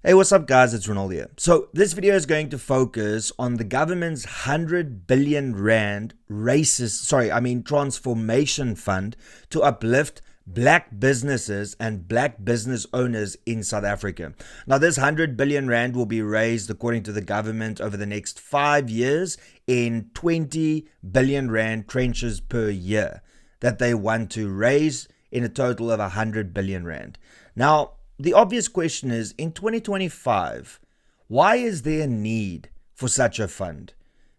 Hey, what's up, guys? It's Ronald here. So, this video is going to focus on the government's 100 billion rand transformation fund to uplift black businesses and black business owners in South Africa. Now, this 100 billion rand will be raised, according to the government, over the next 5 years in 20 billion rand trenches per year that they want to raise in a total of 100 billion rand. Now, the obvious question is, in 2025, why is there a need for such a fund?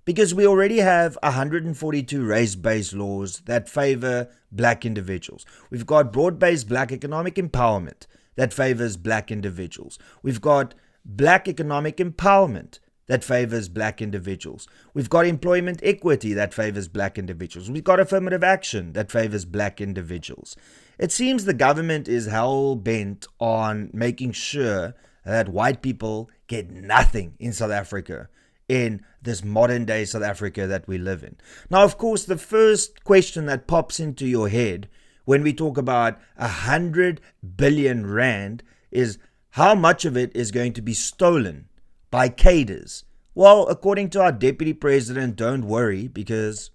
Because we already have 142 race-based laws that favor black individuals. We've got broad-based black economic empowerment that favors black individuals. We've got black economic empowerment that favors black individuals. We've got employment equity that favors black individuals. We've got affirmative action that favors black individuals. It seems the government is hell-bent on making sure that white people get nothing in South Africa, in this modern-day South Africa that we live in. Now, of course, the first question that pops into your head when we talk about 100 billion rand is, how much of it is going to be stolen by cadres? Well, according to our deputy president, don't worry, because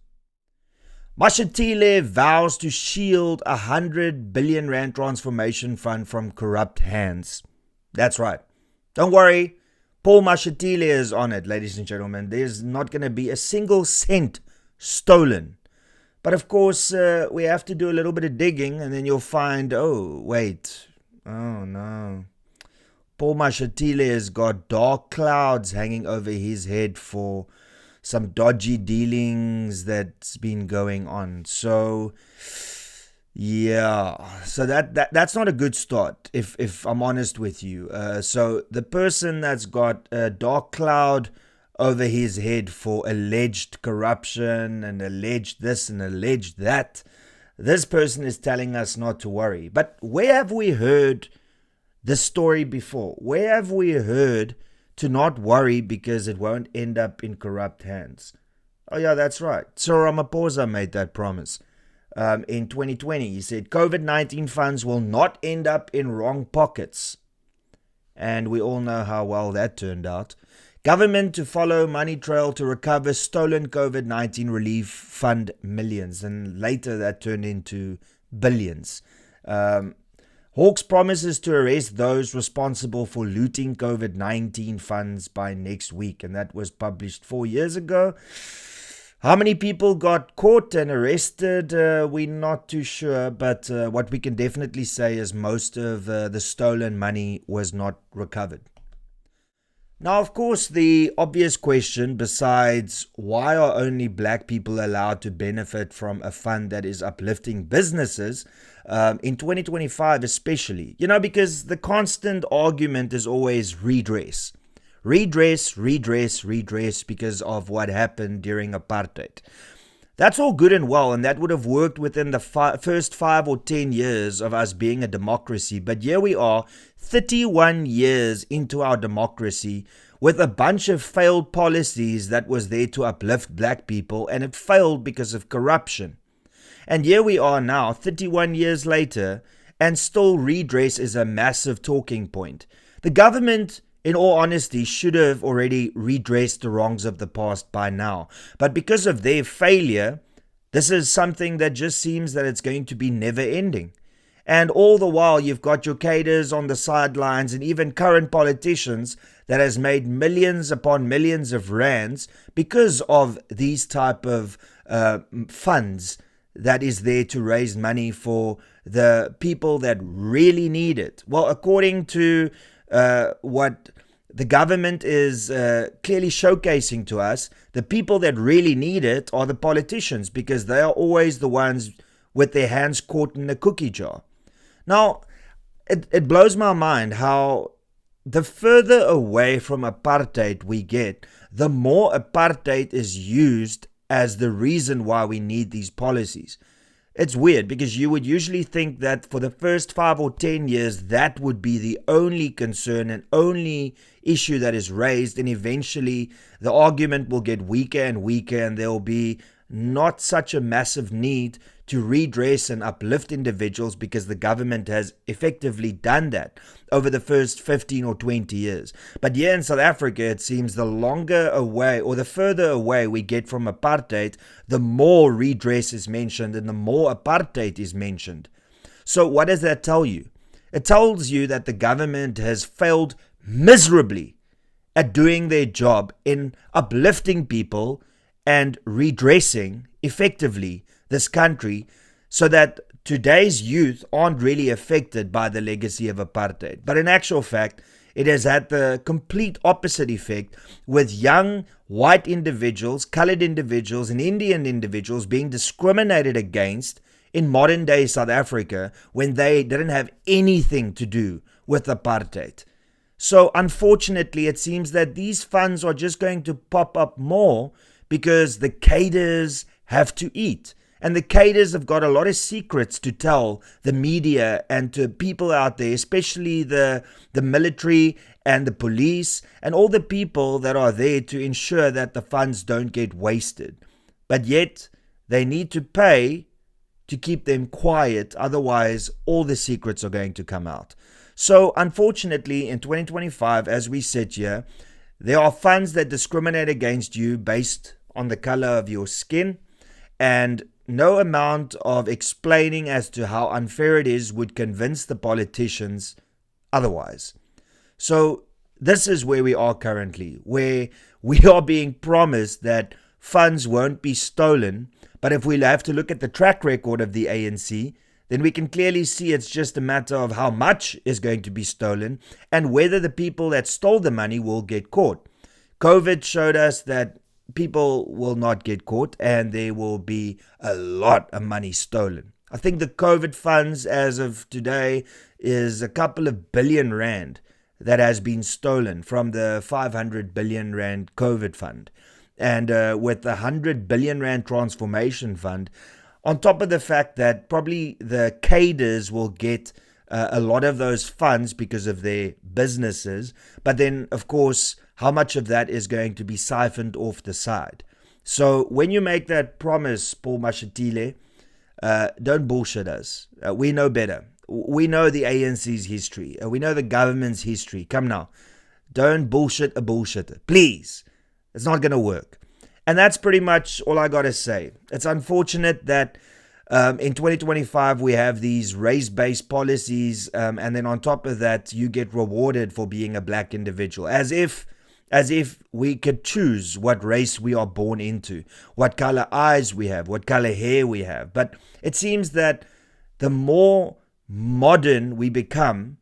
Mashatile vows to shield 100 billion rand transformation fund from corrupt hands. That's right. Don't worry. Paul Mashatile is on it, ladies and gentlemen. There's not going to be a single cent stolen. But of course, we have to do a little bit of digging, and then you'll find, oh, wait. Oh, no. Paul Mashatile has got dark clouds hanging over his head for some dodgy dealings that's been going on. So yeah, so that's not a good start, if I'm honest with you. So the person that's got a dark cloud over his head for alleged corruption and alleged this and alleged that, this person is telling us not to worry. But where have we heard this story before? Where have we heard to not worry because it won't end up in corrupt hands? Oh yeah, that's right. Cyril Ramaphosa made that promise in 2020. He said COVID-19 funds will not end up in wrong pockets. And we all know how well that turned out. Government to follow money trail to recover stolen COVID-19 relief fund millions. And later that turned into billions. Hawks promises to arrest those responsible for looting COVID-19 funds by next week, and that was published 4 years ago. How many people got caught and arrested, we're not too sure, but what we can definitely say is most of the stolen money was not recovered. Now, of course, the obvious question, besides why are only black people allowed to benefit from a fund that is uplifting businesses in 2025 especially, because the constant argument is always redress. Redress, redress, redress because of what happened during apartheid. That's all good and well, and that would have worked within the first 5 or 10 years of us being a democracy. But here we are, 31 years into our democracy, with a bunch of failed policies that was there to uplift black people, and it failed because of corruption. And here we are now, 31 years later, and still redress is a massive talking point. The government, in all honesty, should have already redressed the wrongs of the past by now. But because of their failure, this is something that just seems that it's going to be never ending. And all the while, you've got your cadres on the sidelines and even current politicians that has made millions upon millions of rands because of these type of funds that is there to raise money for the people that really need it. Well, according to what the government is clearly showcasing to us, the people that really need it are the politicians, because they are always the ones with their hands caught in the cookie jar. Now, it blows my mind how the further away from apartheid we get, the more apartheid is used as the reason why we need these policies. It's weird, because you would usually think that for the first 5 or 10 years, that would be the only concern and only issue that is raised, and eventually the argument will get weaker and weaker, and there will be not such a massive need to redress and uplift individuals because the government has effectively done that over the first 15 or 20 years. But here in South Africa, it seems the longer away or the further away we get from apartheid, the more redress is mentioned and the more apartheid is mentioned. So what does that tell you? It tells you that the government has failed miserably at doing their job in uplifting people and redressing effectively this country so that today's youth aren't really affected by the legacy of apartheid. But in actual fact, it has had the complete opposite effect, with young white individuals, colored individuals, and Indian individuals being discriminated against in modern day South Africa when they didn't have anything to do with apartheid. So unfortunately, it seems that these funds are just going to pop up more because the cadres have to eat. And the cadres have got a lot of secrets to tell the media and to people out there, especially the military and the police and all the people that are there to ensure that the funds don't get wasted. But yet, they need to pay to keep them quiet, otherwise all the secrets are going to come out. So unfortunately, in 2025, as we sit here, there are funds that discriminate against you based on the color of your skin, and no amount of explaining as to how unfair it is would convince the politicians otherwise. So this is where we are currently, where we are being promised that funds won't be stolen. But if we have to look at the track record of the ANC, then we can clearly see it's just a matter of how much is going to be stolen and whether the people that stole the money will get caught. COVID showed us that people will not get caught and there will be a lot of money stolen. I think the COVID funds as of today is a couple of billion rand that has been stolen from the 500 billion rand COVID fund. And with the 100 billion rand transformation fund, on top of the fact that probably the cadres will get a lot of those funds because of their businesses, but then of course how much of that is going to be siphoned off the side. So when you make that promise, Paul Mashatile, don't bullshit us. We know better. We know the ANC's history. We know the government's history. Come now, don't bullshit a bullshitter, please. It's not going to work. And that's pretty much all I got to say. It's unfortunate that in 2025 we have these race-based policies, and then on top of that you get rewarded for being a black individual, as if we could choose what race we are born into, what color eyes we have, what color hair we have. But it seems that the more modern we become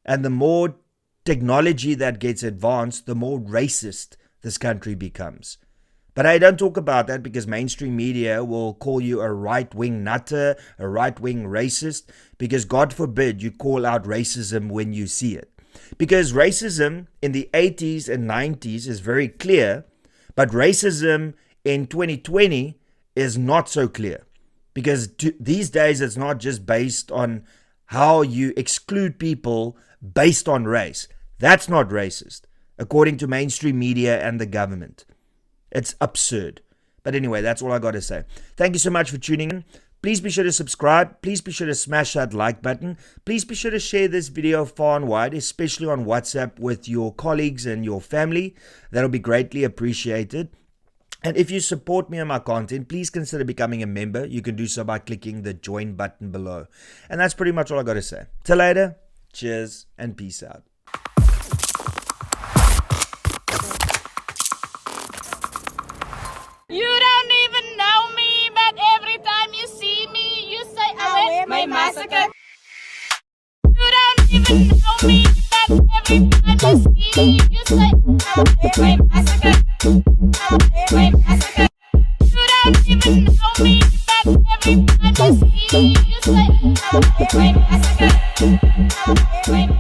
and the more technology that gets advanced, the more racist this country becomes. But I don't talk about that because mainstream media will call you a right-wing nutter, a right-wing racist, because God forbid you call out racism when you see it. Because racism in the 80s and 90s is very clear, but racism in 2020 is not so clear. Because these days it's not just based on how you exclude people based on race. That's not racist, according to mainstream media and the government. It's absurd. But anyway, that's all I got to say. Thank you so much for tuning in. Please be sure to subscribe. Please be sure to smash that like button. Please be sure to share this video far and wide, especially on WhatsApp with your colleagues and your family. That'll be greatly appreciated. And if you support me and my content, please consider becoming a member. You can do so by clicking the join button below. And that's pretty much all I got to say. Till later. Cheers and peace out. You don't even know me, but every time you see me, you say I wear my massacre. You don't even know me, but every time you see me, you say I wear my massacre. I wear my massacre. You don't even know me, but every time you see me, you say I wear my massacre. I wear my